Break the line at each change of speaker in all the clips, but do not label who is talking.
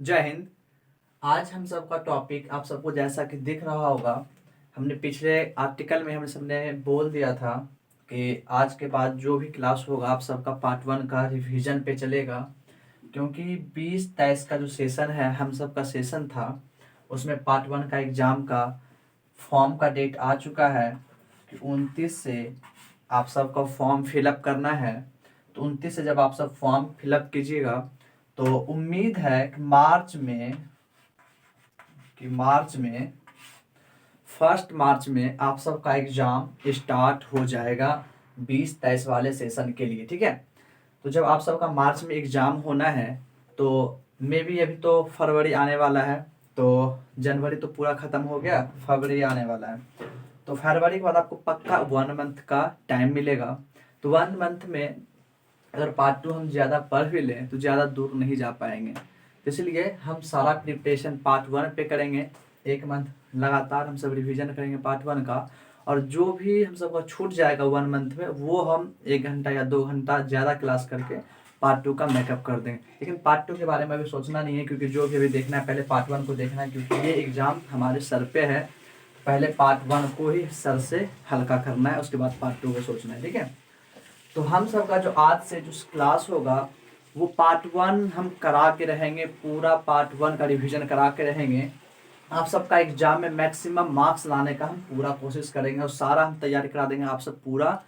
जय हिंद। आज हम सबका टॉपिक आप सबको जैसा कि दिख रहा होगा, हमने पिछले आर्टिकल में हम सबने बोल दिया था कि आज के बाद जो भी क्लास होगा आप सबका पार्ट 1 का रिवीजन पे चलेगा। क्योंकि 20-23 का जो सेशन है हम सबका सेशन था, उसमें पार्ट 1 का एग्ज़ाम का फॉर्म का डेट आ चुका है कि 29 से आप सबका फॉर्म फिलअप करना है। तो 29 से जब आप सब फॉर्म फिलअप कीजिएगा तो उम्मीद है कि मार्च में 1 मार्च में आप सबका एग्ज़ाम स्टार्ट हो जाएगा 20-23 वाले सेशन के लिए। ठीक है, तो जब आप सबका मार्च में एग्ज़ाम होना है तो मे बी अभी तो फरवरी आने वाला है, तो जनवरी तो पूरा ख़त्म हो गया, फरवरी आने वाला है। तो फरवरी के बाद आपको पक्का 1 मंथ का टाइम मिलेगा। तो 1 मंथ में अगर पार्ट 2 हम ज़्यादा पढ़ भी लें तो ज़्यादा दूर नहीं जा पाएंगे। तो इसलिए हम सारा प्रिपरेशन पार्ट 1 पे करेंगे। 1 मंथ लगातार हम सब रिवीजन करेंगे पार्ट 1 का, और जो भी हम सबका छूट जाएगा 1 मंथ में वो हम 1 घंटा या 2 घंटा ज़्यादा क्लास करके पार्ट 2 का मेकअप कर देंगे। लेकिन पार्ट 2 के बारे में अभी सोचना नहीं है, क्योंकि जो भी अभी देखना है पहले पार्ट 1 को देखना है, क्योंकि ये एग्ज़ाम हमारे सर पे है। पहले पार्ट 1 को ही सर से हल्का करना है, उसके बाद पार्ट 2 को सोचना है। ठीक है, तो हम सबका जो आज से जो क्लास होगा वो पार्ट 1 हम करा के रहेंगे, पूरा पार्ट 1 का रिवीजन करा के रहेंगे। आप सबका एग्जाम में मैक्सिमम मार्क्स लाने का हम पूरा कोशिश करेंगे और सारा हम तैयारी करा देंगे, आप सब पूरा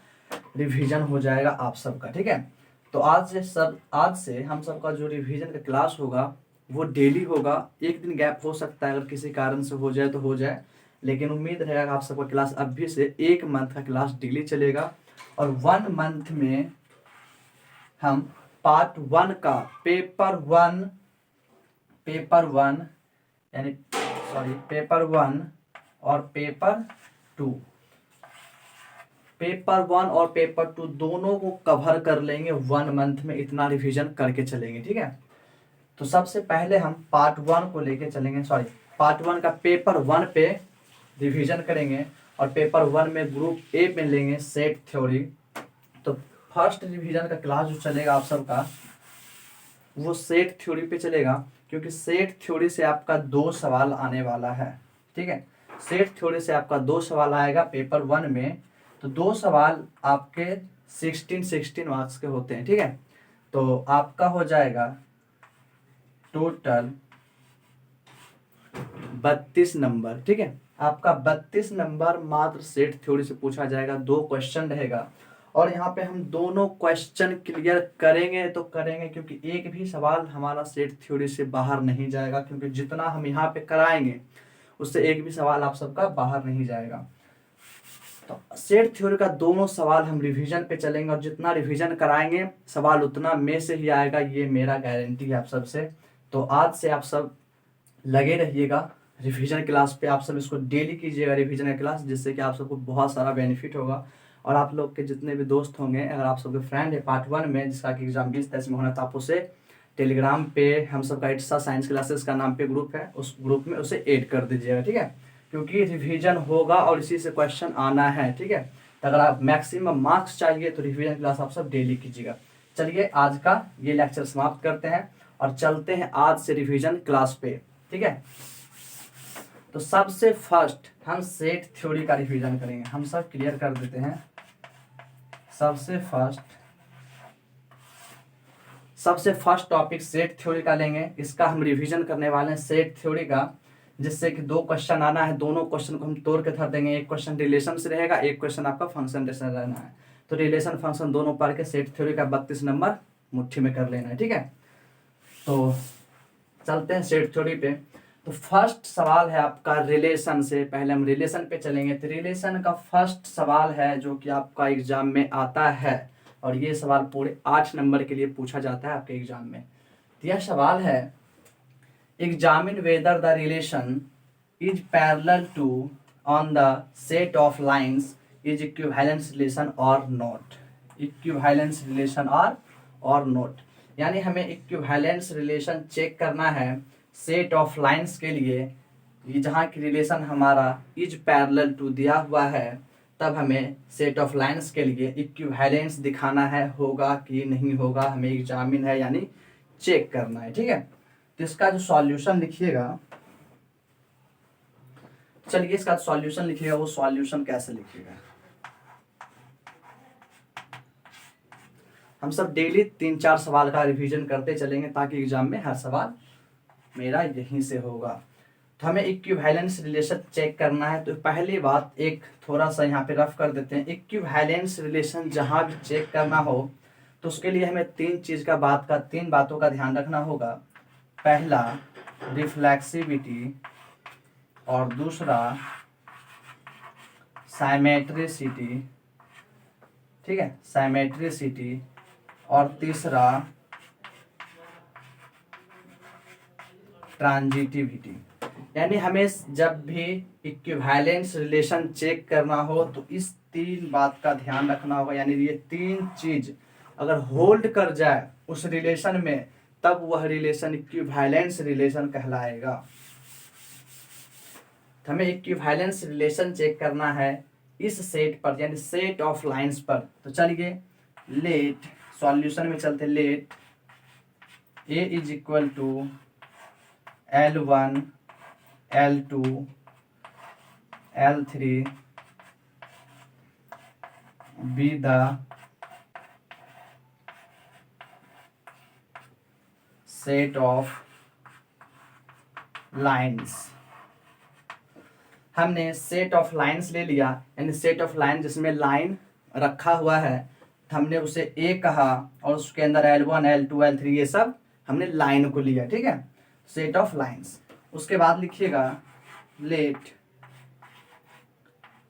रिवीजन हो जाएगा आप सबका। ठीक है, तो आज से हम सबका जो रिवीजन का क्लास होगा वो डेली होगा। एक दिन गैप हो सकता है, अगर किसी कारण से हो जाए तो हो जाए, लेकिन उम्मीद रहेगा कि आप सबका क्लास अभी से 1 मंथ का क्लास डेली चलेगा। और 1 मंथ में हम पार्ट 1 का पेपर वन यानी पेपर 1 और पेपर 2 दोनों को कवर कर लेंगे 1 मंथ में, इतना रिवीजन करके चलेंगे। ठीक है, तो सबसे पहले हम पार्ट 1 को लेके चलेंगे, पार्ट 1 का पेपर 1 पे रिवीजन करेंगे। और पेपर 1 में ग्रुप ए में लेंगे सेट थ्योरी। तो फर्स्ट रिवीजन का क्लास जो चलेगा आप सबका वो सेट थ्योरी पे चलेगा, क्योंकि सेट थ्योरी से आपका 2 सवाल आने वाला है। ठीक है, सेट थ्योरी से आपका 2 सवाल आएगा पेपर 1 में। तो 2 सवाल आपके 16 मार्क्स के होते हैं। ठीक है, तो आपका हो जाएगा टोटल 32 नंबर। ठीक है, आपका 32 नंबर मात्र सेट थ्योरी से पूछा जाएगा। 2 क्वेश्चन रहेगा और यहाँ पे हम दोनों क्वेश्चन क्लियर करेंगे तो करेंगे, क्योंकि एक भी सवाल हमारा सेट थ्योरी से बाहर नहीं जाएगा, क्योंकि जितना हम यहाँ पे कराएंगे उससे एक भी सवाल आप सबका बाहर नहीं जाएगा। तो सेट थ्योरी का दोनों सवाल हम रिवीजन पे चलेंगे, और जितना रिवीजन कराएंगे सवाल उतना में से ही आएगा, ये मेरा गारंटी है आप सबसे। तो आज से आप सब लगे रहिएगा रिवीजन क्लास पे, आप सब इसको डेली कीजिएगा रिवीजन का क्लास, जिससे कि आप सबको बहुत सारा बेनिफिट होगा। और आप लोग के जितने भी दोस्त होंगे, अगर आप सबके फ्रेंड है पार्ट 1 में जिसका कि एग्जाम 20-23 में होना, तो आप उसे टेलीग्राम पे हम सबका इट्सा साइंस क्लासेस का नाम पे ग्रुप है, उस ग्रुप में उसे ऐड कर दीजिएगा। ठीक है, क्योंकि रिवीजन होगा और इसी से क्वेश्चन आना है। ठीक है, तो अगर आप मैक्सिमम मार्क्स चाहिए तो रिवीजन क्लास आप सब डेली कीजिएगा। चलिए आज का ये लेक्चर समाप्त करते हैं और चलते हैं आज से रिवीजन क्लास पे। ठीक है, तो सबसे फर्स्ट हम सेट थ्योरी का रिवीजन करेंगे। हम सब क्लियर कर देते हैं। सबसे फर्स्ट टॉपिक सेट थ्योरी का लेंगे। इसका हम रिवीजन करने वाले हैं सेट थ्योरी का, जिससे कि 2 क्वेश्चन आना है। दोनों क्वेश्चन को हम तोड़ के धर देंगे। एक क्वेश्चन रिलेशन से रहेगा, एक क्वेश्चन आपका फंक्शन से रहना है। तो रिलेशन फंक्शन दोनों पढ़ के सेट थ्योरी का 32 नंबर मुट्ठी में कर लेना है। ठीक है, तो चलते हैं सेट थ्योरी पे। तो फर्स्ट सवाल है आपका रिलेशन से। पहले हम रिलेशन पे चलेंगे। तो रिलेशन का फर्स्ट सवाल है जो कि आपका एग्जाम में आता है, और ये सवाल पूरे 8 नंबर के लिए पूछा जाता है आपके एग्जाम में। तो यह सवाल है, examine whether the relation is parallel to on the set of lines is equivalence relation और नॉट। इक्विवेलेंस रिलेशन और नॉट, यानी हमें इक्विवेलेंस रिलेशन चेक करना है सेट ऑफ लाइंस के लिए। ये जहाँ की रिलेशन हमारा इज पैरेलल टू दिया हुआ है, तब हमें सेट ऑफ लाइंस के लिए इक्विवेलेंस दिखाना है, होगा कि नहीं होगा, हमें एग्जामिन है यानी चेक करना है। ठीक है, तो इसका जो सॉल्यूशन लिखिएगा, चलिए इसका सॉल्यूशन लिखिएगा, वो सॉल्यूशन कैसे लिखिएगा। हम सब डेली 3-4 सवाल का रिवीजन करते चलेंगे ताकि एग्जाम में हर सवाल मेरा यहीं से होगा। तो हमें इक्विवेलेंस रिलेशन चेक करना है। तो पहली बात एक थोड़ा सा यहाँ पे रफ कर देते हैं। इक्विवेलेंस रिलेशन जहाँ भी चेक करना हो तो उसके लिए हमें तीन बातों का ध्यान रखना होगा। पहला रिफ्लेक्सिविटी और दूसरा साइमेट्रिसिटी, ठीक है, साइमेट्रिसिटी, और तीसरा ट्रांजिटिविटी। यानी हमें जब भी इक्विवेलेंस रिलेशन चेक करना हो तो इस तीन बात का ध्यान रखना होगा। यानी ये तीन चीज अगर होल्ड कर जाए उस रिलेशन में तब वह रिलेशन इक्विवेलेंस रिलेशन कहलाएगा। तो हमें इक्विवेलेंस रिलेशन चेक करना है इस सेट पर, यानी सेट ऑफ लाइंस पर। तो चलिए लेट सॉल्यूशन में चलते। Let A is equal to L1 L2 L3 be the set of lines। हमने सेट ऑफ लाइंस ले लिया, यानी सेट ऑफ लाइन जिसमें लाइन रखा हुआ है, हमने उसे ए कहा और उसके अंदर L1 L2 L3 ये सब हमने लाइन को लिया, ठीक है, सेट ऑफ लाइंस। उसके बाद लिखिएगा let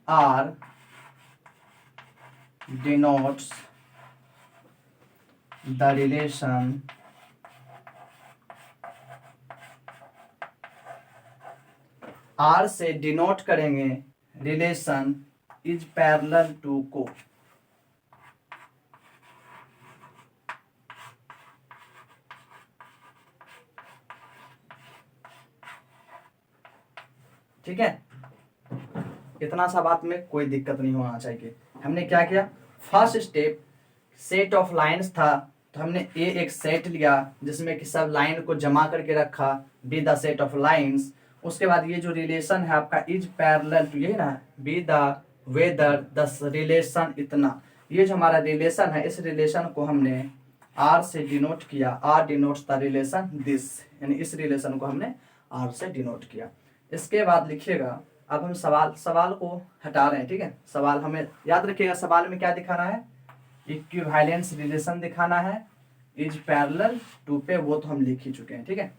R denotes the relation R से डिनोट करेंगे रिलेशन इज पैरेलल टू को। ठीक है, इतना सा बात में कोई दिक्कत नहीं होना चाहिए। हमने क्या किया, first step set of lines था तो हमने ए एक सेट लिया जिसमें कि सब लाइन को जमा करके रखा, be the set of lines. उसके बाद ये जो रिलेशन है आपका इज पैरेलल टू, ये ना be the weather the relation इतना, ये जो हमारा रिलेशन है इस रिलेशन को हमने आर से डिनोट किया। R denotes the relation this, यानी इस रिलेशन को हमने आर से डिनोट किया। इसके बाद लिखिएगा, अब हम सवाल को हटा रहे हैं, ठीक है। सवाल हमें याद रखिएगा, सवाल में क्या दिखाना है, इक्विवेलेंस रिलेशन दिखाना है, इज पैरेलल टू पे वो तो हम लिख ही चुके हैं, ठीक है।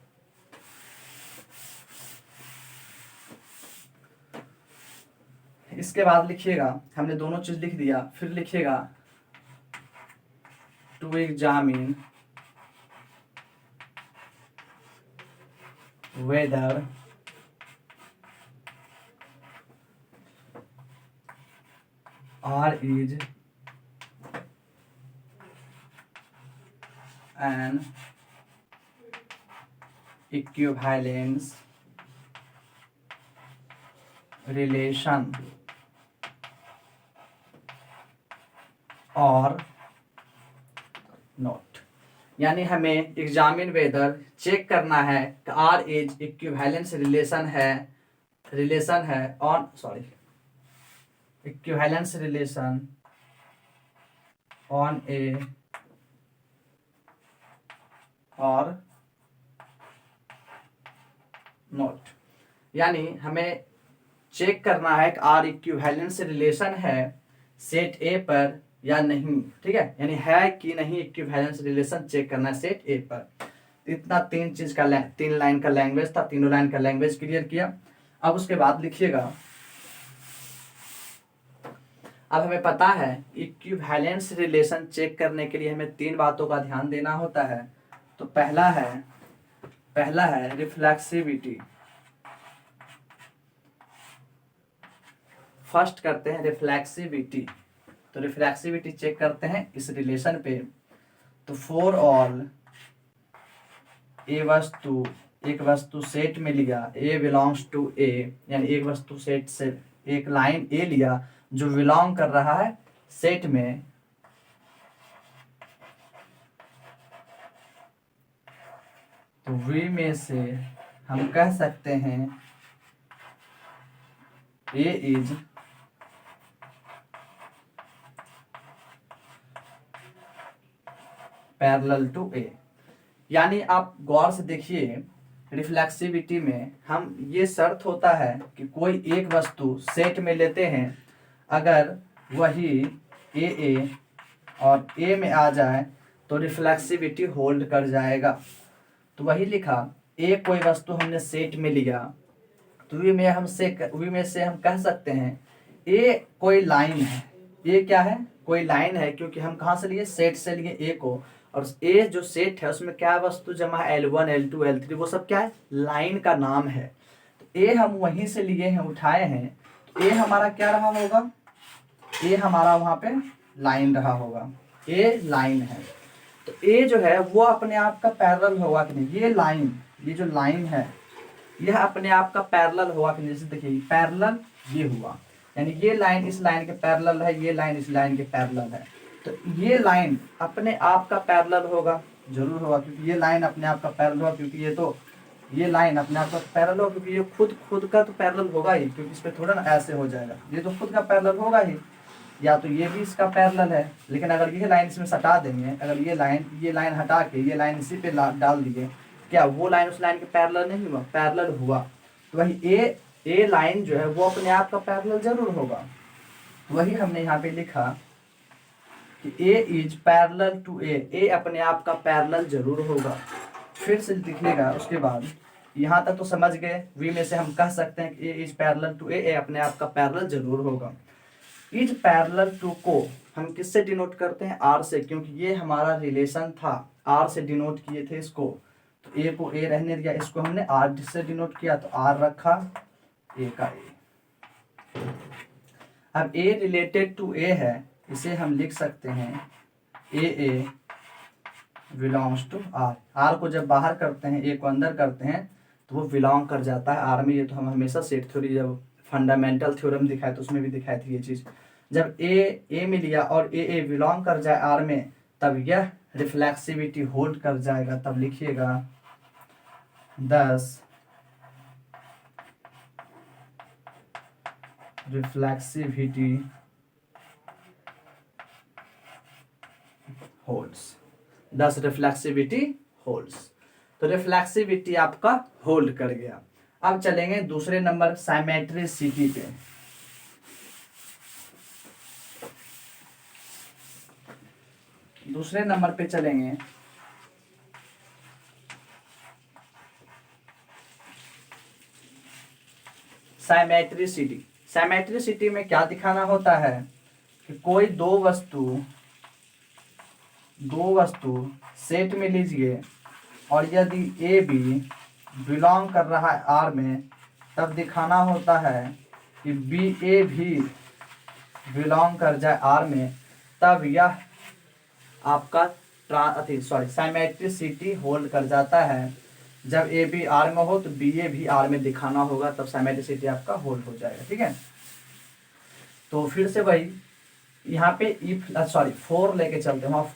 इसके बाद लिखिएगा, हमने दोनों चीज लिख दिया, फिर लिखिएगा to examine whether R is an equivalence relation or not। यानी हमें एग्जामिन वेदर चेक करना है कि R इज इक्विवेलेंस रिलेशन है on equivalence relation on a or not। यानी हमें चेक करना है कि आर इक्विवेलेंस रिलेशन है सेट ए पर या नहीं, ठीक है, यानी है कि नहीं इक्विवेलेंस रिलेशन चेक करना है सेट ए पर। इतना तीन लाइन का लैंग्वेज था, तीनों लाइन का लैंग्वेज क्लियर किया। अब उसके बाद लिखिएगा, अब हमें पता है इक्विवेलेंस रिलेशन चेक करने के लिए हमें तीन बातों का ध्यान देना होता है। तो पहला है रिफ्लेक्सिविटी। फर्स्ट करते हैं रिफ्लेक्सिविटी। तो रिफ्लेक्सिविटी चेक करते हैं इस रिलेशन पे। तो फॉर ऑल एक वस्तु सेट में लिया, ए बिलोंग्स टू ए, यानी एक वस्तु सेट से एक लाइन ए लिया जो बिलोंग कर रहा है सेट में, तो वी में से हम कह सकते हैं ए इज पैरेलल टू ए। यानी आप गौर से देखिए, रिफ्लेक्सिविटी में हम ये शर्त होता है कि कोई एक वस्तु सेट में लेते हैं, अगर वही ए और ए में आ जाए तो रिफ्लेक्सिविटी होल्ड कर जाएगा। तो वही लिखा, ए कोई वस्तु हमने सेट में लिया तो वी में से हम कह सकते हैं ए कोई लाइन है। ए क्या है? कोई लाइन है, क्योंकि हम कहाँ से लिए? सेट से लिए ए को। और ए जो सेट है उसमें क्या वस्तु जमा है? L1 L2 L3, वो सब क्या है? लाइन का नाम है। तो ए हम वहीं से लिए हैं, उठाए हैं, तो ए हमारा क्या रहा होगा? ए हमारा वहां पे लाइन रहा होगा। ए लाइन है, तो ए जो है वो अपने आप का पैरेलल होगा कि नहीं? ये जो लाइन है यह अपने आप का पैरेलल होगा कि नहीं? जैसे देखिए पैरेलल ये हुआ, यानी ये लाइन इस लाइन के पैरेलल है, ये लाइन इस लाइन के पैरेलल है, तो ये लाइन अपने आप का पैरेलल होगा, जरूर होगा, क्योंकि ये लाइन अपने आप का पैरेलल होगा, क्योंकि ये लाइन अपने आप का पैरेलल होगा, क्योंकि ये खुद का तो पैरेलल होगा ही, क्योंकि इस पे थोड़ा ना ऐसे हो जाएगा, ये तो खुद का पैरेलल होगा ही। या तो ये भी इसका पैरेलल है, लेकिन अगर ये लाइन इसमें सटा देंगे, अगर ये लाइन हटा के ये लाइन इसी पे डाल दिए, क्या वो लाइन उस लाइन के पैरेलल नहीं हुआ? पैरेलल हुआ। तो वही ए लाइन जो है वो अपने आप का पैरेलल जरूर होगा। वही हमने यहाँ पे लिखा कि ए इज पैरेलल टू ए अपने आप का पैरेलल जरूर होगा। फिर से लिखिएगा, उसके बाद यहाँ तक तो समझ गए, वी में से हम कह सकते हैं कि ए इज पैरेलल टू ए अपने आप का पैरेलल जरूर होगा। इज पैरेलल टू को हम किससे डिनोट करते हैं? आर से, क्योंकि ये हमारा रिलेशन था, आर से डिनोट किए थे इसको, तो ए को ए रहने दिया, इसको हमने आर से डिनोट किया, तो आर रखा, ए का ए। अब ए रिलेटेड टू ए है, इसे हम लिख सकते हैं ए बिलोंग्स टू आर। आर को जब बाहर करते हैं, ए को अंदर करते हैं, तो वो बिलोंग कर जाता है आर में। ये तो हम हमेशा सेट थ्योरी जब फंडामेंटल थ्योरम दिखाए तो उसमें भी दिखाई थी ये चीज। जब ए में लिया और ए बिलोंग कर जाए आर में, तब यह रिफ्लेक्सिविटी होल्ड कर जाएगा। तब लिखिएगा 10 रिफ्लेक्सिविटी होल्ड्स, 10 रिफ्लेक्सिविटी होल्ड्स। तो रिफ्लेक्सिविटी आपका होल्ड कर गया। अब चलेंगे दूसरे नंबर साइमेट्रिसिटी पे। दूसरे नंबर पे चलेंगे, साइमेट्रिसिटी। साइमेट्रिसिटी में क्या दिखाना होता है कि कोई दो वस्तु सेट में लीजिए, और यदि ए बी बिलोंग कर रहा है आर में, तब दिखाना होता है कि बी ए भी बिलोंग कर जाए आर में, तब यह आपका साइमेट्रिसिटी होल्ड कर जाता है। जब ए बी आर में हो तो बी ए भी आर में दिखाना होगा, तब साइमेट्रिसिटी आपका होल्ड हो जाएगा। ठीक है, तो फिर से वही यहाँ पे फोर लेके चलते हैं।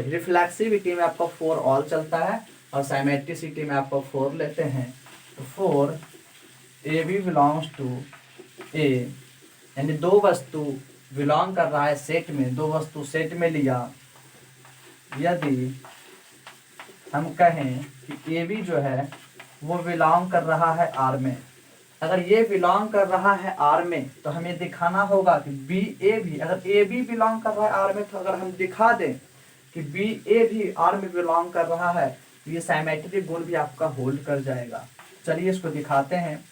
रिफ्लेक्सिविटी में आपका 4 ऑल चलता है, और साइमेट्रिसिटी में आपको 4 लेते हैं। तो 4 ए बी बिलोंग्स टू ए, यानी दो वस्तु बिलोंग कर रहा है सेट में, दो वस्तु सेट में लिया, यदि हम कहें कि ए बी जो है वो बिलोंग कर रहा है आर में, अगर ये बिलोंग कर रहा है आर में तो हमें दिखाना होगा कि बी ए भी, अगर ए बी बिलोंग कर रहा है आर में, तो अगर हम दिखा दें कि बी ए भी आर में बिलोंग कर रहा है, तो ये साइमेट्रिक गुण भी आपका होल्ड कर जाएगा। चलिए इसको दिखाते हैं।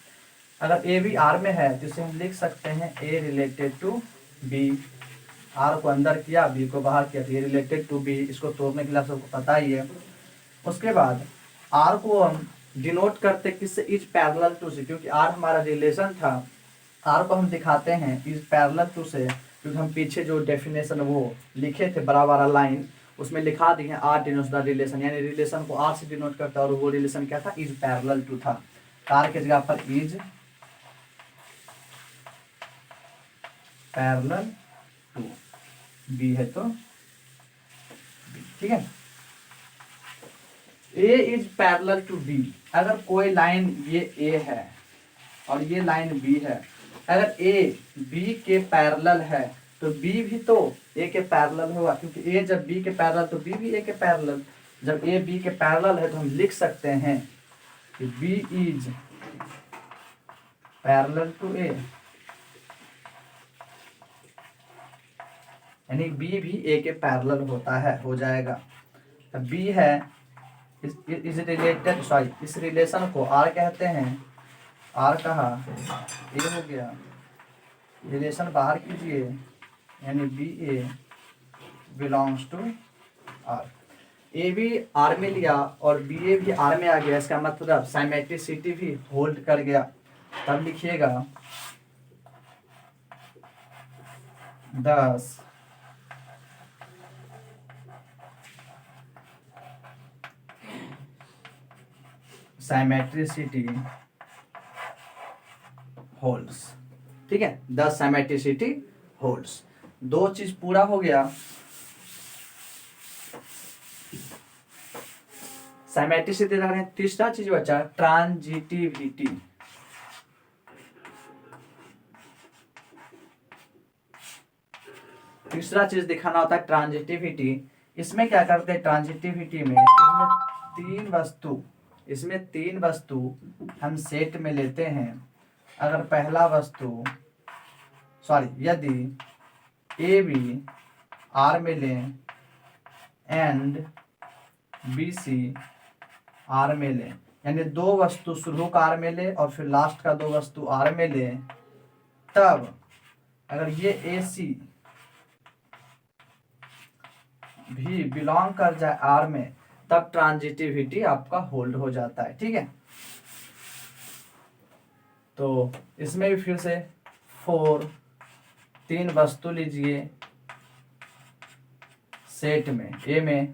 अगर ए बी आर में है तो इसे हम लिख सकते हैं A related to be. Are को अंदर किया, बी को बाहर किया, तो ए रिलेटेड टू बी। इसको तोड़ने के लिए आप सबको पता ही है। उसके बाद आर को हम डिनोट करते किससे? इज पैरेलल टू से, क्योंकि आर हमारा रिलेशन था। आर को हम दिखाते हैं इज पैरेलल टू से, क्योंकि हम पीछे जो डेफिनेशन वो लिखे थे बड़ा बड़ा लाइन, उसमें लिखा दिए हैं आर डिनोट्स द रिलेशन, यानी रिलेशन को आर से डिनोट करता है, और वो रिलेशन क्या था? इज पैरेलल टू था। आर के जगह पर इज पैरेलल टू, बी है तो बी। ठीक है, A is parallel to B, अगर कोई लाइन ये ए है और ये लाइन बी है, अगर ए बी के पैरेलल है तो बी भी तो ए के पैरेलल होगा, क्योंकि ए जब बी के पैरेलल तो बी भी ए के पैरेलल। जब ए बी के पैरेलल है तो हम लिख सकते हैं कि बी इज पैरेलल टू ए, यानी बी भी ए के पैरेलल होता है, हो जाएगा। अब बी है इस रिलेटेड, सॉरी इस रिलेशन को आर कहते हैं, आर कहा ए हो गया, रिलेशन बाहर कीजिए, यानी B A belongs to R. A भी आर में लिया और बी ए भी आर में आ गया, इसका मतलब साइमेट्रिसिटी भी होल्ड कर गया। तब लिखिएगा 10 साइमेट्रिसिटी होल्ड्स, ठीक है, 10 साइमेट्रिसिटी होल्ड्स। दो चीज पूरा हो गया, साइमेट्रिसिटी रख रहे हैं। तीसरा चीज बचा ट्रांजिटिविटी। तीसरा चीज दिखाना होता है ट्रांजिटिविटी। इसमें क्या करते हैं ट्रांजिटिविटी में, इसमें तीन वस्तु हम सेट में लेते हैं। अगर पहला वस्तु यदि ए बी आर में लें एंड बी सी आर में लें, यानी दो वस्तु शुरू का आर में ले और फिर लास्ट का दो वस्तु आर में ले, तब अगर ये ए सी भी बिलोंग कर जाए आर में, तब ट्रांजिटिविटी आपका होल्ड हो जाता है, ठीक है। तो इसमें भी फिर से 4 तीन वस्तु लीजिए सेट में ए में,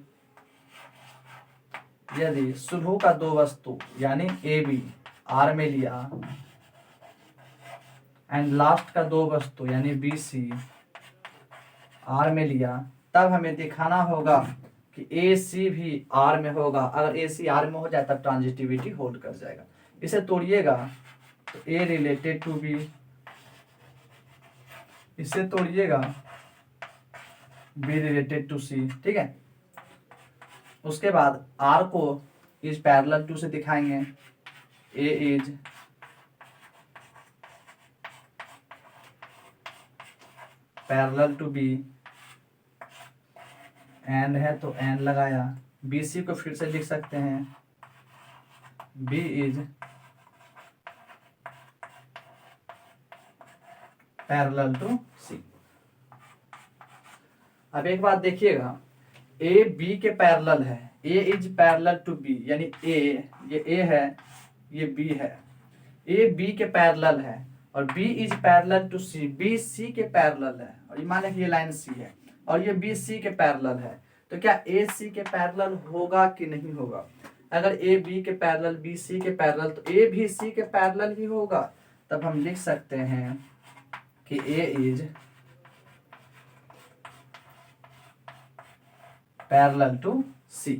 यदि शुरू का दो वस्तु यानी ए बी आर में लिया एंड लास्ट का दो वस्तु यानी बी सी आर में लिया, तब हमें दिखाना होगा कि ए सी भी आर में होगा। अगर ए सी आर में हो जाए तब ट्रांजिटिविटी होल्ड कर जाएगा। इसे तोड़िएगा तो ए रिलेटेड टू बी, इसे तोड़िएगा बी रिलेटेड टू सी, ठीक है। उसके बाद आर को इज पैरेलल टू से दिखाएंगे, A is parallel to B, and है तो एंड लगाया, बी सी को फिर से लिख सकते हैं बी इज पैरेलल टू सी। अब एक बात देखिएगा, ए बी के पैरेलल है, A is parallel to B, यानी ये ए है ये बी है, ए बी के पैरेलल है और B is parallel to C, B C के पैरेलल है, और ये माने कि ये लाइन सी है और ये बी सी के पैरेलल है, तो क्या ए सी के पैरेलल होगा कि नहीं होगा? अगर ए बी के पैरेलल बी सी के पैरेलल तो ए भी सी के पैरेलल ही होगा। तब हम लिख सकते हैं कि A is parallel to C,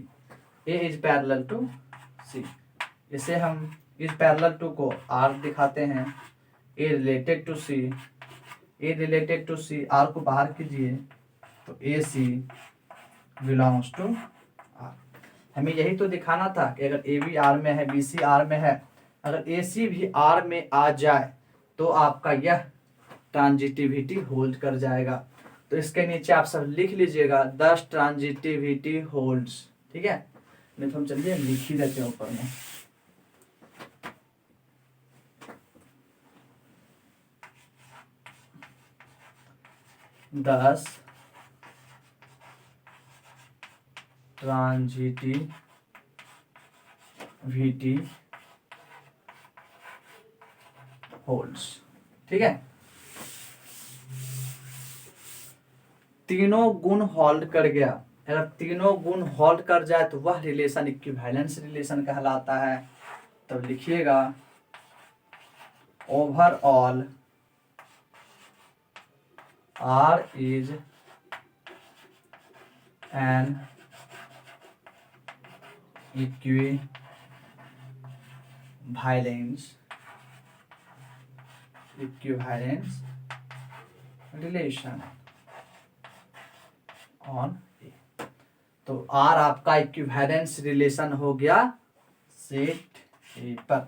A is parallel to C. इसे हम इज पैरेलल टू को आर दिखाते हैं, A related to C, A related to C, R को बाहर कीजिए तो A C belongs to R. हमें यही तो दिखाना था कि अगर ए बी आर में है बी सी आर में है, अगर ए सी भी आर में आ जाए तो आपका यह ट्रांजिटिविटी होल्ड कर जाएगा। तो इसके नीचे आप सब लिख लीजिएगा 10 ट्रांजिटिविटी होल्ड्स, ठीक है। नहीं तो हम चलिए लिख ही देते हैं ऊपर में। दस ट्रांजिटिविटी होल्ड्स, ठीक है। तीनों गुण होल्ड कर गया। अगर तीनों गुण होल्ड कर जाए तो वह रिलेशन इक्विवेलेंस रिलेशन कहलाता है। तब लिखिएगा overall R is an equivalence relation on A. तो आर आपका इक्विवेलेंस रिलेशन हो गया सेट ए पर।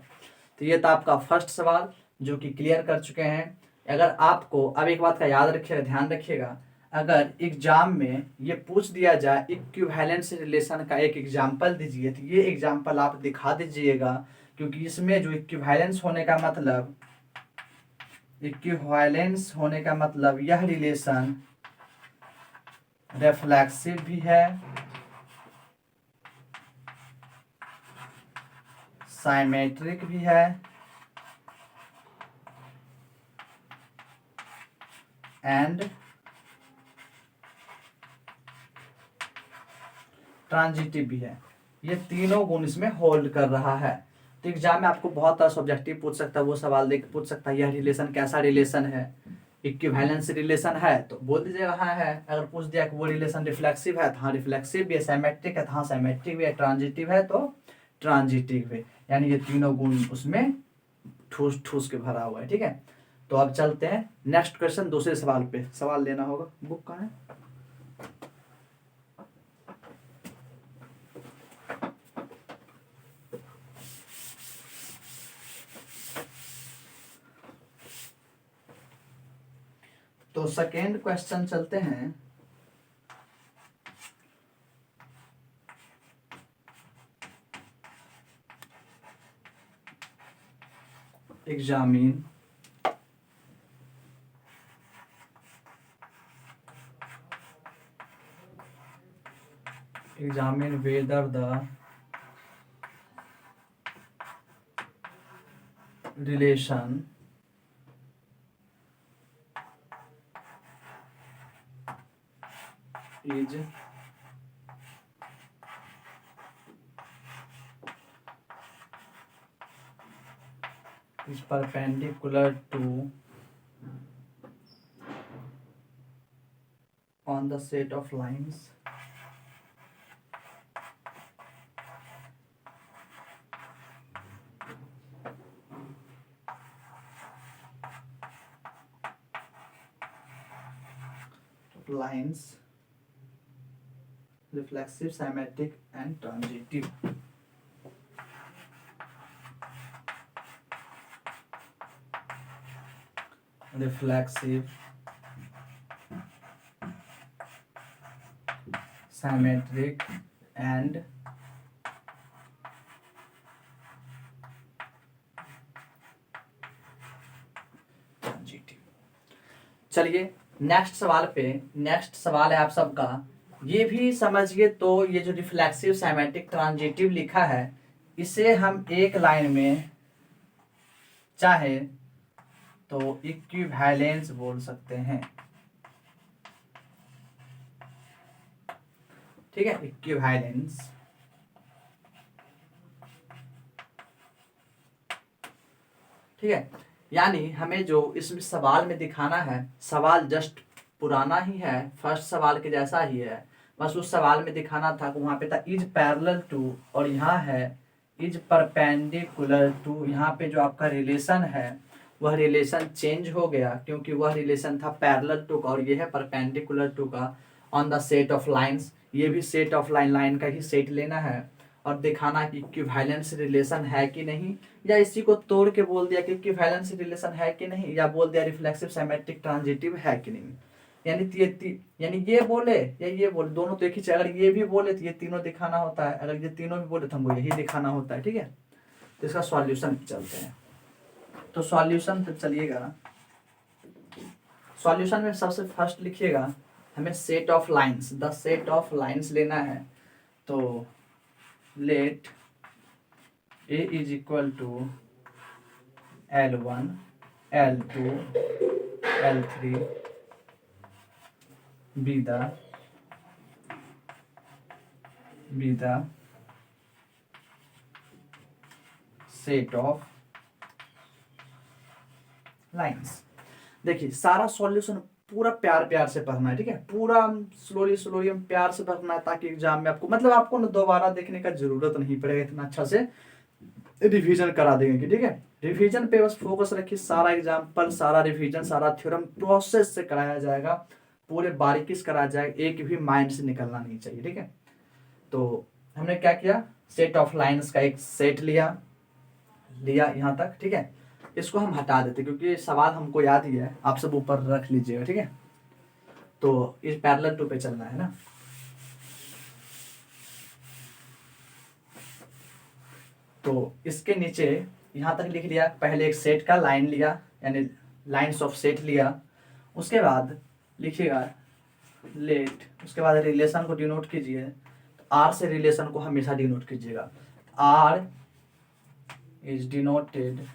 तो ये था आपका फर्स्ट सवाल जो कि क्लियर कर चुके हैं। अगर आपको अब एक बात का याद रखिएगा, ध्यान रखिएगा, अगर एग्जाम में ये पूछ दिया जाए इक्विवेलेंस रिलेशन का एक एग्जाम्पल दीजिए, तो ये एग्जाम्पल आप दिखा दीजिएगा, क्योंकि इसमें जो इक्विवेलेंस होने का मतलब, इक्विवेलेंस होने का मतलब यह रिलेशन रिफ्लेक्सिव भी है, साइमेट्रिक भी है, एंड ट्रांजिटिव भी है। ये तीनों गुण इसमें होल्ड कर रहा है। तो एग्जाम में आपको बहुत सारा सब्जेक्टिव पूछ सकता है, वो सवाल देख पूछ सकता है यह रिलेशन कैसा रिलेशन है, इक्विवेलेंस रिलेशन है तो बोल दीजिएगा हाँ है। अगर पूछ दिया कि वो रिलेशन रिफ्लेक्सिव है तो हाँ रिफ्लेक्सिव भी है, साइमेट्रिक है तो हाँ साइमेट्रिक भी है, ट्रांजिटिव है तो ट्रांजिटिव है। यानी ये तीनों गुण उसमें ठूस ठूस के भरा हुआ है। ठीक है, तो अब चलते हैं नेक्स्ट क्वेश्चन, दूसरे सवाल पे। सवाल लेना होगा, बुक कहाँ है? तो सेकेंड क्वेश्चन चलते हैं। Examine whether the relation is perpendicular to on the set of lines reflexive, symmetric and transitive. Reflexive, symmetric and transitive। चलिए नेक्स्ट सवाल पे। नेक्स्ट सवाल है आप सबका, ये भी समझिए। तो ये जो रिफ्लेक्सिव, साइमेट्रिक, ट्रांजिटिव लिखा है, इसे हम एक लाइन में चाहे तो इक्विवेलेंस बोल सकते हैं। ठीक है, इक्विवेलेंस। ठीक है, यानी हमें जो इसमें सवाल में दिखाना है, सवाल जस्ट पुराना ही है, फर्स्ट सवाल के जैसा ही है। बस उस सवाल में दिखाना था कि वहां पे था इज पैरेलल टू, और यहाँ है इज परपेंडिकुलर टू। यहाँ पे जो आपका रिलेशन है वह रिलेशन चेंज हो गया, क्योंकि वह रिलेशन था पैरेलल टू का और ये है परपेंडिकुलर टू का on the set of lines. ये भी सेट ऑफ लाइन का ही सेट लेना है और दिखाना कि इक्विवेलेंस रिलेशन है कि नहीं, या इसी को तोड़ के बोल दिया कि इक्विवेलेंस रिलेशन है कि नहीं, या बोल दिया रिफ्लेक्सिव, साइमेट्रिक, ट्रांजिटिव है कि नहीं। यानी ये बोले या ये बोले, दोनों तो एक ही चाहिए। अगर ये भी बोले तो ये तीनों दिखाना होता है, अगर ये तीनों भी बोले तो हमको यही दिखाना होता है। ठीक है, तो इसका सॉल्यूशन चलते हैं। तो सॉल्यूशन पे चलिएगा। सॉल्यूशन में सबसे फर्स्ट लिखिएगा, हमें set of lines, the set of lines लेना है। तो late A is equal to L1, L2, L3 be the set of lines। देखिए सारा सॉल्यूशन पूरा प्यार प्यार से पढ़ना है, ठीक है, पूरा स्लोली स्लोली हम प्यार से पढ़ना है, ताकि एग्जाम में आपको मतलब आपको ना दोबारा देखने का जरूरत नहीं पड़ेगा, इतना अच्छा से रिवीजन करा देंगे कि ठीक है। रिवीजन पे बस फोकस रखिए, सारा एग्जाम्पल, सारा रिवीजन, सारा थ्योरम प्रोसेस से कराया जाएगा, पूरे बारीकी से कराया जाएगा, एक भी माइंड से निकलना नहीं चाहिए, ठीक है। तो हमने क्या किया, सेट ऑफ लाइंस का एक सेट लिया यहाँ तक, ठीक है। इसको हम हटा देते क्योंकि सवाल हमको याद ही है, आप सब ऊपर रख लीजिएगा, ठीक है। तो इस पैरेलल टू पे चलना है ना। तो इसके नीचे यहाँ तक लिख लिया, पहले एक सेट का लाइन लिया, यानी लाइन्स ऑफ सेट लिया, उसके बाद लिखिएगा लेट, उसके बाद रिलेशन को डिनोट कीजिए, आर से रिलेशन को हमेशा डिनोट कीजिएगा, R is denoted,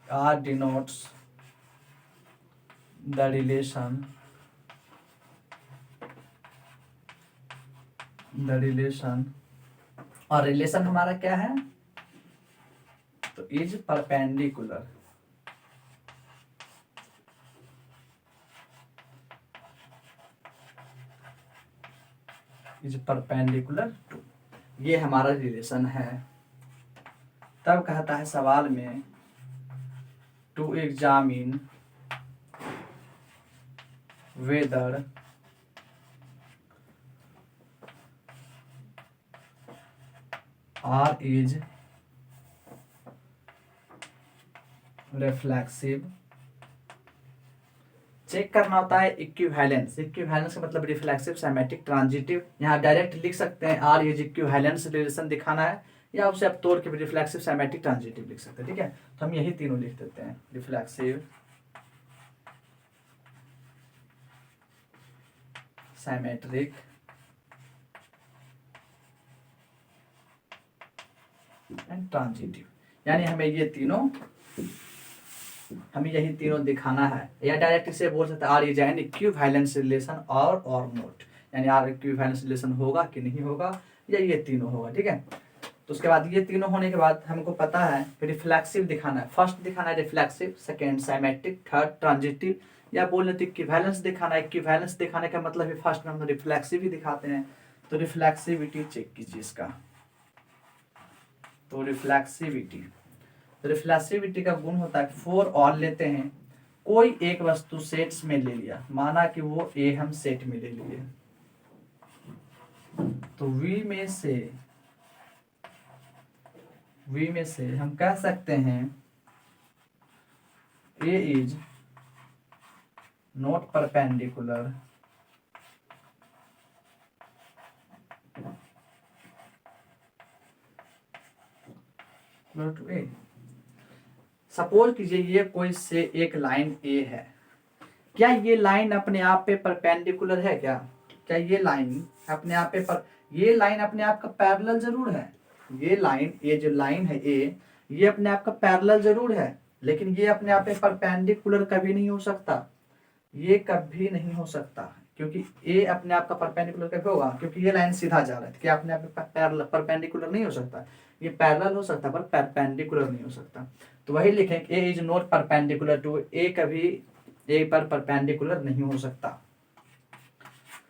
R denotes the relation, और रिलेशन हमारा क्या है, तो is perpendicular, is perpendicular to, ये हमारा रिलेशन है। तब कहता है सवाल में to examine whether R is reflexive, check करना होता है इक्विवेलेंस, इक्विवेलेंस का मतलब रिफ्लेक्सिव, सिमेट्रिक, ट्रांजिटिव। यहाँ डायरेक्ट लिख सकते हैं आर इज इक्विवेलेंस रिलेशन दिखाना है, या उसे आप तोड़ के भी रिफ्लेक्सिव, सिमेट्रिक, ट्रांजिटिव लिख सकते हैं, ठीक है। तो हम यही तीनों लिख देते हैं, रिफ्लेक्सिव, सिमेट्रिक एंड ट्रांजिटिव, यानी हमें यही तीनों दिखाना है, या डायरेक्ट इसे बोल सकते हैं R is an equivalence relation और नोट, यानी आर इक्विवेलेंस रिलेशन होगा कि नहीं होगा, या ये तीनों होगा, ठीक है। तो उसके बाद ये तीनों होने के बाद हमको पता है रिफ्लेक्सिव दिखाना है, फर्स्ट दिखाना है reflexive, second symmetric, third transitive, या बोल रहे इक्विवेलेंस दिखाना है। इक्विवेलेंस दिखाने का मतलब है फर्स्ट में हम रिफ्लेक्सिव ही दिखाते हैं, तो रिफ्लेक्सिविटी चेक कीजिए इसका। तो रिफ्लेक्सिविटी का गुण होता है, फोर और लेते हैं, कोई एक वस्तु सेट्स में ले लिया, माना कि वो ए हम सेट में ले लिए, तो वी में से हम कह सकते हैं A is not perpendicular to A. Suppose कीजिए ये कोई से एक लाइन ए है, क्या ये लाइन अपने आप पे परपेंडिकुलर है क्या ये लाइन अपने आप पे ये लाइन अपने आप का पैरेलल जरूर है, ये जो लाइन है ए, ये अपने आप का पैरेलल जरूर है, लेकिन ये अपने आप पे परपेंडिकुलर कभी नहीं हो सकता, ये कभी नहीं हो सकता, क्योंकि ए अपने आप का परपेंडिकुलर कभी होगा, क्योंकि ये लाइन सीधा जा रहा है, क्या अपने आप पे परपेंडिकुलर नहीं हो सकता, ये पैरेलल हो सकता है पर परपेंडिकुलर नहीं हो सकता। तो वही लिखें ए इज नॉट परपेंडिकुलर टू ए, कभी ए पर परपेंडिकुलर नहीं हो सकता।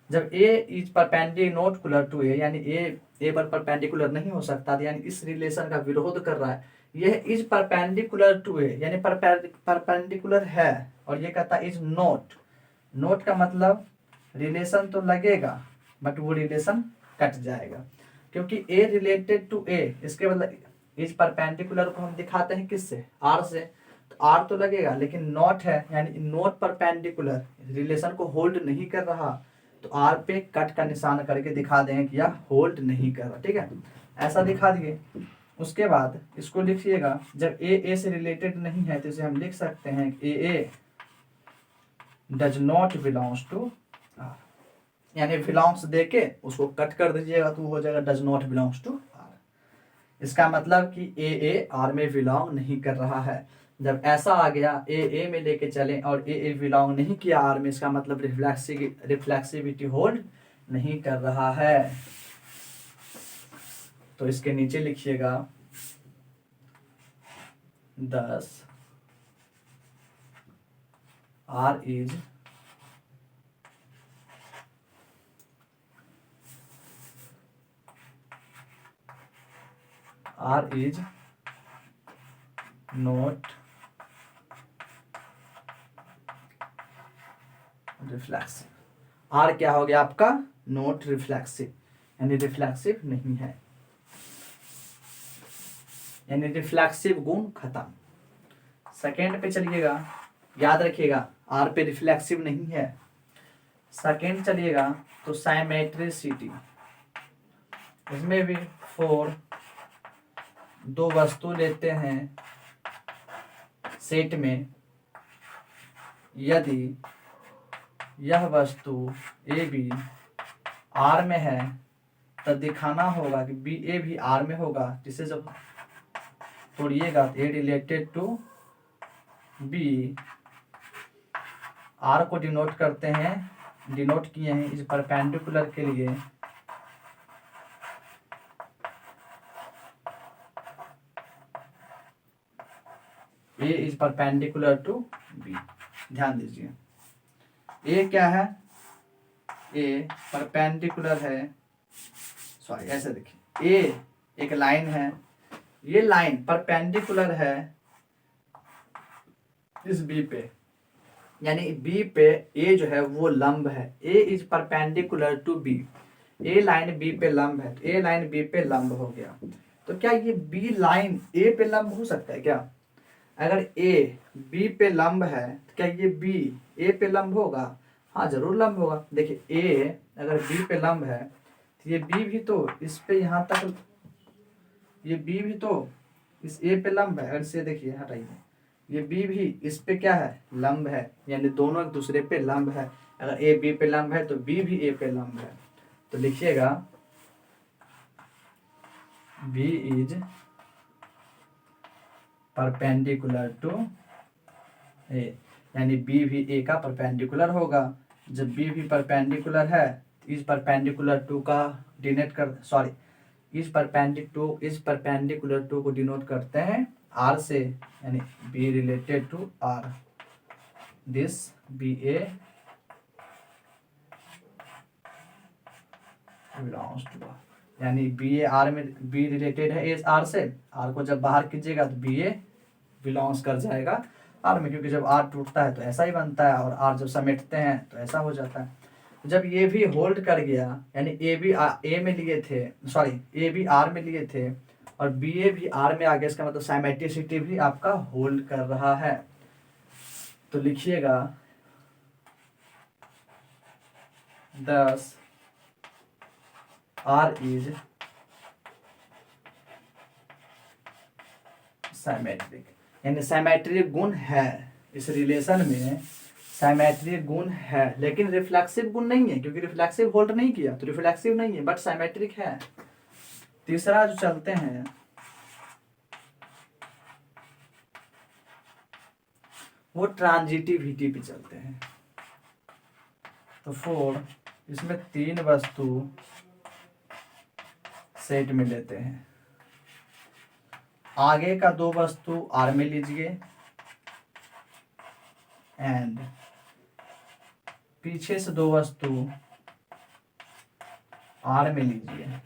जब ए इज परपेंडिकुलर टू ए, यानी ए पर परपेंडिकुलर नहीं हो सकता, यानी इस रिलेशन का विरोध कर रहा है, यह इज परपेंडिकुलर टू ए यानी परपेंडिकुलर है, और ये कहता है इज नोट का मतलब रिलेशन तो लगेगा बट वो रिलेशन कट जाएगा, क्योंकि ए रिलेटेड टू ए, इसके मतलब इज परपेंडिकुलर को हम दिखाते हैं किससे, आर से, तो आर तो लगेगा, लेकिन नॉट है यानी नॉट परपेंडिकुलर, रिलेशन को होल्ड नहीं कर रहा, तो आर पे कट का निशान करके दिखा देंगे कि यह होल्ड नहीं कर रहा, ठीक है, ऐसा दिखा दिए। उसके बाद इसको लिखिएगा, जब ए से रिलेटेड नहीं है तो इसे हम लिख सकते हैं A does not belongs to R, यानी बिलोंग्स देके उसको कट कर दीजिएगा तो हो जाएगा does not belongs to R. इसका मतलब कि ए आर में बिलोंग नहीं कर रहा है। जब ऐसा आ गया ए में लेके चले और ए बिलोंग नहीं किया आर में, इसका मतलब रिफ्लेक्सिविटी होल्ड नहीं कर रहा है। तो इसके नीचे लिखिएगा 10 R is R is not reflexive. R क्या हो गया आपका? नॉट रिफ्लेक्सिव, यानी रिफ्लेक्सिव नहीं है, यानी रिफ्लेक्सिव गुण खत्म। सेकेंड पे चलिएगा, याद रखिएगा आर पे रिफ्लेक्सिव नहीं है। सेकेंड चलिएगा तो साइमेट्रिसिटी, इसमें भी फोर, दो वस्तु लेते हैं सेट में, यदि यह वस्तु ए बी आर में है तो दिखाना होगा कि बी ए भी आर में होगा, जिसे जब तोड़िएगा तो ए रिलेटेड टू बी, आर को डिनोट करते हैं, डिनोट किए हैं इस परपेंडिकुलर के लिए, ए इज परपेंडिकुलर टू बी। ध्यान दीजिए ए क्या है? ए परपेंडिकुलर है, सॉरी ऐसे देखिए, ए एक लाइन है, ये लाइन परपेंडिकुलर है इस बी पे, यानी बी पे ए जो है वो लंब है, A is perpendicular to B, A line B पे लंब है, ए लाइन बी पे लंब हो गया। तो क्या ये बी लाइन ए पे लंब हो सकता है क्या? अगर ए बी पे लंब है तो क्या ये बी ए पे लंब होगा? हाँ जरूर लंब होगा। देखिए ए अगर बी पे लंब है तो ये बी भी तो इस पे यहाँ तक, ये बी भी तो इस ए पे लंब है। अगर इसे देखिए हटाइए, ये बी भी इस पे क्या है? लंब है, यानी दोनों एक दूसरे पे लंब है। अगर ए बी पे लंब है तो बी भी ए पे लंब है। तो लिखिएगा बी इज परपेंडिकुलर टू ए, यानी बी भी ए का परपेंडिकुलर होगा। जब बी भी परपेंडिकुलर है तो इस परपेंडिकुलर टू का डिनोट कर, सॉरी इस परपेंडिकुलर टू को डिनोट करते हैं आर से, यानी B related to R, this B A belongs to R, यानी बी ए आर में, बी रिलेटेड है ए आर से, आर को जब बाहर कीजिएगा तो बी ए बिलोंग्स कर जाएगा आर में, क्योंकि जब आर टूटता है तो ऐसा ही बनता है और आर जब समेटते हैं तो ऐसा हो जाता है। जब ये भी होल्ड कर गया, यानी ए भी ए में लिए थे, सॉरी ए भी आर में लिए थे और बी ए भी आर में आ गया, इसका मतलब साइमेट्रिसिटी भी आपका होल्ड कर रहा है। तो लिखिएगा 10 आर इज साइमेट्रिक, यानी साइमेट्रिक गुण है इस रिलेशन में, साइमेट्रिक गुण है, लेकिन रिफ्लेक्सिव गुण नहीं है, क्योंकि रिफ्लेक्सिव होल्ड नहीं किया तो रिफ्लेक्सिव नहीं है, बट साइमेट्रिक है। तीसरा जो चलते हैं वो ट्रांजिटिविटी पे चलते हैं। तो 4, इसमें 3 वस्तु सेट में लेते हैं, आगे का 2 वस्तु आर में लीजिए एंड पीछे से 2 वस्तु आर में लीजिए।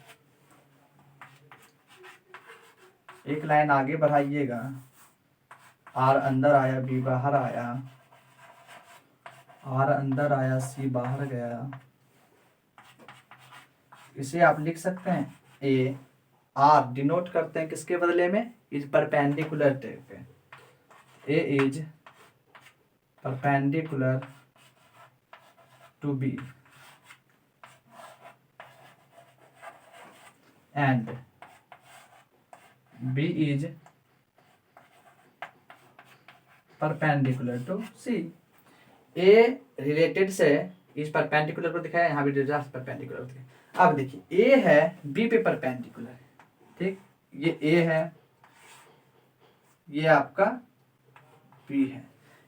एक लाइन आगे बढ़ाइएगा, आर अंदर आया बी बाहर आया, आर अंदर आया सी बाहर गया। इसे आप लिख सकते हैं ए आर डिनोट करते हैं किसके बदले में? इज परपेंडिकुलर पे, A is perpendicular to B and B is perpendicular to C. A related से इस परपेंडिकुलर को दिखाया, यहाँ भी परपेंडिकुलर दिखाया। अब देखिए ए है बी पे परपेंडिकुलर है, ठीक, ये ए है, ये आपका बी है,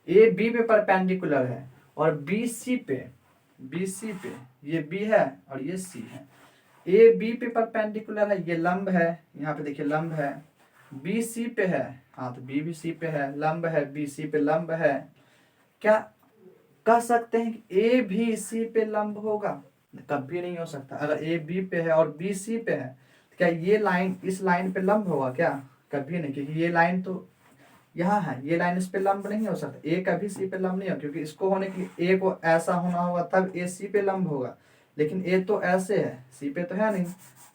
ए बी पे परपेंडिकुलर है और बी सी पे ये बी है और ये सी है। ए बी पे परपेंडिकुलर है, ये लंब है, यहाँ पे देखिए लंब है, बी सी पे है, हाँ तो बी भी सी पे है, लंब है, बी सी पे लंब है। क्या कह सकते हैं कि ए भी सी पे लंब होगा? कभी नहीं हो सकता। अगर ए बी पे है और बी सी पे है तो क्या ये लाइन इस लाइन पे लंब होगा क्या? कभी नहीं, क्योंकि ये लाइन तो यहाँ है, ये लाइन इस पे लंब नहीं हो सकता। ए कभी सी पे लंब नहीं हो, क्योंकि इसको होने के लिए ए को ऐसा होना होगा तब ए सी पे लंब होगा, लेकिन ए तो ऐसे है, सी पे तो है नहीं,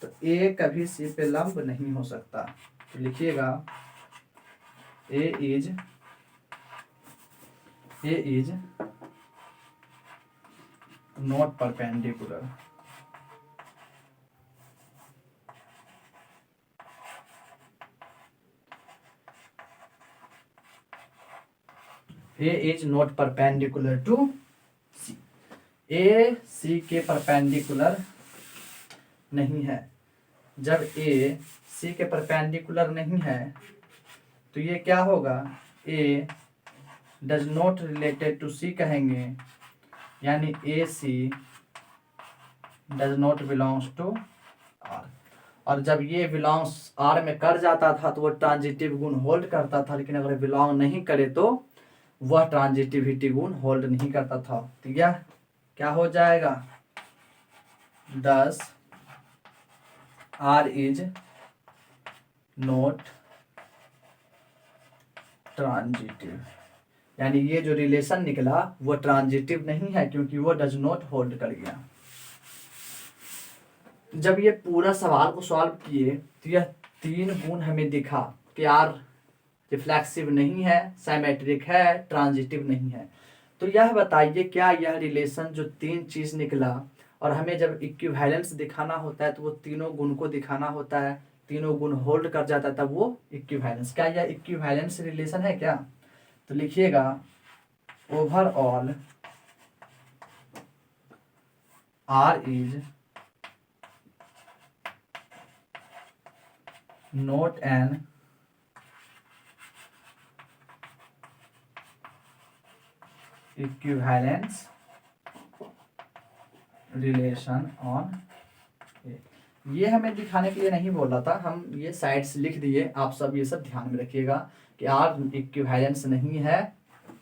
तो ए कभी सी पे लंब नहीं हो सकता। तो लिखिएगा A is not perpendicular. A is not perpendicular to C. A C के परपेंडिकुलर नहीं है। जब ए सी के परपेंडिकुलर नहीं है तो ये क्या होगा, A does not related to C कहेंगे, यानी A C does not belongs to R. और जब ये बिलोंग्स आर में कर जाता था तो वो ट्रांजिटिव गुण होल्ड करता था, लेकिन अगर बिलोंग नहीं करे तो वह ट्रांजिटिविटी गुण होल्ड नहीं करता था। तो यह क्या हो जाएगा, 10 आर इज नॉट ट्रांजिटिव, यानी ये जो रिलेशन निकला वो ट्रांजिटिव नहीं है, क्योंकि वो डज नॉट होल्ड कर गया। जब ये पूरा सवाल को सॉल्व किए तो यह 3 गुण हमें दिखा कि आर रिफ्लेक्सिव नहीं है, सिमेट्रिक है, ट्रांजिटिव नहीं है। तो यह बताइए क्या यह रिलेशन जो 3 चीज निकला, और हमें जब इक्विवेलेंस दिखाना होता है तो वो तीनों गुण को दिखाना होता है, तीनों गुण होल्ड कर जाता है तब वो इक्विवेलेंस, क्या यह इक्विवेलेंस रिलेशन है क्या? तो लिखिएगा overall R is not an equivalence relation on. ये हमें दिखाने के लिए नहीं बोल रहा था, हम ये साइड्स लिख दिए, आप सब ये सब ध्यान में रखिएगा कि आर इक्विवेलेंस नहीं है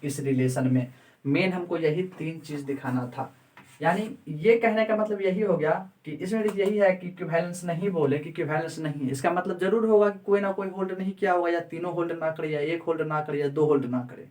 इस रिलेशन में। मेन हमको यही 3 चीज दिखाना था, यानी ये कहने का मतलब यही हो गया कि इसमें यही है कि इक्विवेलेंस नहीं बोले कि इक्विवेलेंस नहीं, इसका मतलब जरूर होगा कि कोई ना कोई होल्ड नहीं किया होगा, या तीनों होल्ड ना करे, या एक होल्ड ना करे, या 2 होल्ड ना करे।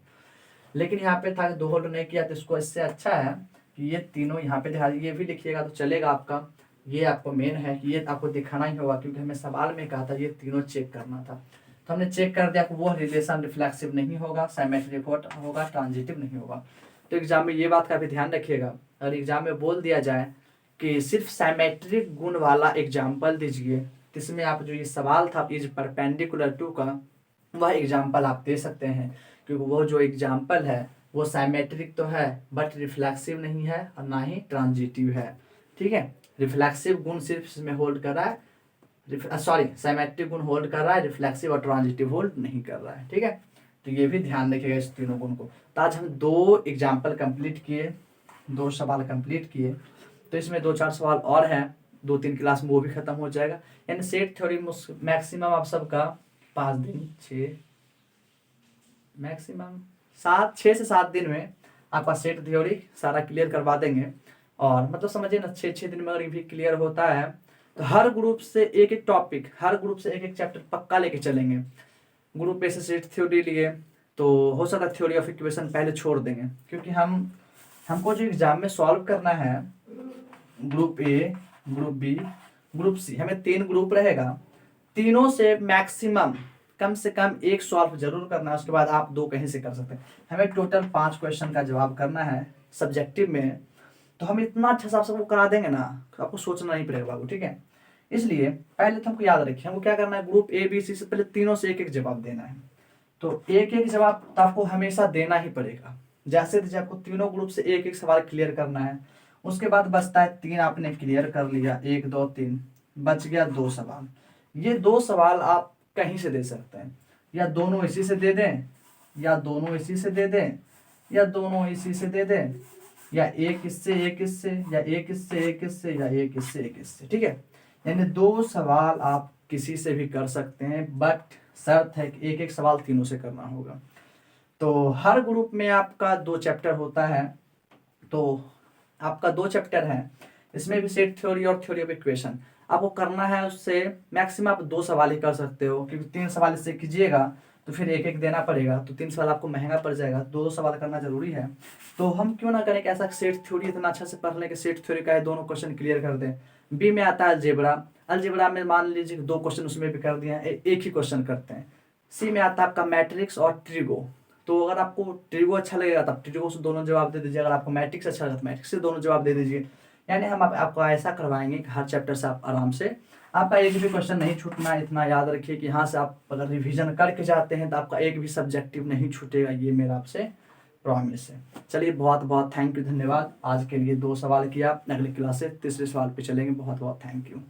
लेकिन यहाँ पे था 2 होल्ड नहीं किया, तो इसको इससे अच्छा है कि ये तीनों यहाँ पे दिखा, ये भी लिखिएगा तो चलेगा आपका। ये आपको मेन है कि ये आपको दिखाना ही होगा, क्योंकि हमें सवाल में कहा था ये तीनों चेक करना था। तो हमने चेक कर दिया कि वो रिलेशन रिफ्लेक्सिव नहीं होगा, सिमेट्रिक होगा, ट्रांजिटिव नहीं होगा। तो एग्जाम में ये बात का भी ध्यान रखिएगा, अगर एग्जाम में बोल दिया जाए कि सिर्फ सिमेट्रिक गुण वाला एग्जाम्पल दीजिए, तो इसमें आप जो ये सवाल था इज परपेंडिकुलर टू का, वह एग्जाम्पल आप दे सकते हैं, क्योंकि वो जो एग्जाम्पल है वो सिमेट्रिक तो है बट रिफ्लेक्सिव नहीं है और ना ही ट्रांजिटिव है। ठीक है, रिफ्लेक्सिव गुण सिर्फ इसमें होल्ड कर रहा है, सॉरी सिमेट्रिक गुण होल्ड कर रहा है, रिफ्लेक्सिव और ट्रांजिटिव होल्ड नहीं कर रहा है। ठीक है, तो ये भी ध्यान रखिएगा इस तीनों गुण को। तो आज हम 2 एग्जाम्पल कंप्लीट किए, 2 सवाल कंप्लीट किए, तो इसमें 2-4 सवाल और हैं, 2-3 क्लास में वो भी खत्म हो जाएगा। यानी सेट थ्योरी मैक्सिमम आप सबका 5 दिन 6 मैक्सिमम 6 से 7 दिन में आपका सेट थ्योरी सारा क्लियर करवा देंगे। और मतलब समझिए ना, 6 दिन में अगर भी क्लियर होता है तो हर ग्रुप से एक टॉपिक, हर ग्रुप से एक चैप्टर पक्का लेके चलेंगे। ग्रुप ए से सेट थ्योरी लिए तो हो सकता है थ्योरी ऑफ इक्वेशन पहले छोड़ देंगे, क्योंकि हमको जो एग्जाम में सॉल्व करना है group A, group B, group C, हमें 3 ग्रुप रहेगा, तीनों से मैक्सिमम कम से कम 1 सॉल्व जरूर करना है, उसके बाद आप 2 कहीं से कर सकते हैं। हमें टोटल 5 क्वेश्चन का जवाब करना है सब्जेक्टिव में, तो हम इतना अच्छा से आप सबको करा देंगे ना, आपको सोचना नहीं पड़ेगा बाबू। ठीक है, इसलिए पहले तो हमको याद रखिए हमको क्या करना है, ग्रुप ए बी सी से पहले तीनों से 1-1 जवाब देना है। तो 1-1 जवाब तो आपको हमेशा देना ही पड़ेगा, जैसे जैसे आपको तीनों ग्रुप से 1-1 सवाल क्लियर करना है। उसके बाद बचता है 3 आपने क्लियर कर लिया, 1 2 3 बच गया 2 सवाल। ये 2 सवाल आप कहीं से दे सकते हैं, या दोनों इसी से दे दें, या दोनों इसी से दे दें, या दोनों इसी से दे दें, या एक इससे एक इससे, या एक इससे एक इससे, या एक इससे एक इससे। ठीक है, यानी 2 सवाल आप किसी से भी कर सकते हैं, बट शर्त है कि 1-1 सवाल तीनों से करना होगा। तो हर ग्रुप में आपका 2 चैप्टर होता है, तो आपका 2 चैप्टर है, इसमें भी सेट थ्योरी और थ्योरी ऑफ इक्वेशन। आपको करना है उससे मैक्सिमम आप 2 सवाल ही कर सकते हो, क्योंकि 3 सवाल इससे कीजिएगा तो फिर एक एक देना पड़ेगा, तो 3 सवाल आपको महंगा पड़ जाएगा, 2 सवाल करना जरूरी है। तो हम क्यों ना करें कि ऐसा सेट थ्योरी इतना अच्छा से पढ़ लें कि सेट थ्योरी का है दोनों क्वेश्चन क्लियर कर दें। बी में आता है अलजेब्रा, अलजेब्रा में मान लीजिए 2 क्वेश्चन उसमें भी कर दिए हैं, एक ही क्वेश्चन करते हैं। सी में आता है आपका मैट्रिक्स और ट्रिगो, तो अगर आपको ट्रिगो अच्छा लगेगा तब ट्रिगो से दोनों जवाब दे दीजिए, अगर आपको मैट्रिक्स अच्छा लगता है तो मैट्रिक्स से दोनों जवाब दे दीजिए। यानी हम आपको ऐसा करवाएंगे कि हर चैप्टर से आप आराम से, आपका एक भी क्वेश्चन नहीं छूटना है। इतना याद रखिए कि यहाँ से आप अगर रिवीजन करके जाते हैं तो आपका एक भी सब्जेक्टिव नहीं छूटेगा, ये मेरा आपसे प्रॉमिस है। चलिए बहुत बहुत थैंक यू, धन्यवाद। आज के लिए 2 सवाल किया, अगली क्लास से तीसरे सवाल पे चलेंगे। बहुत बहुत थैंक यू।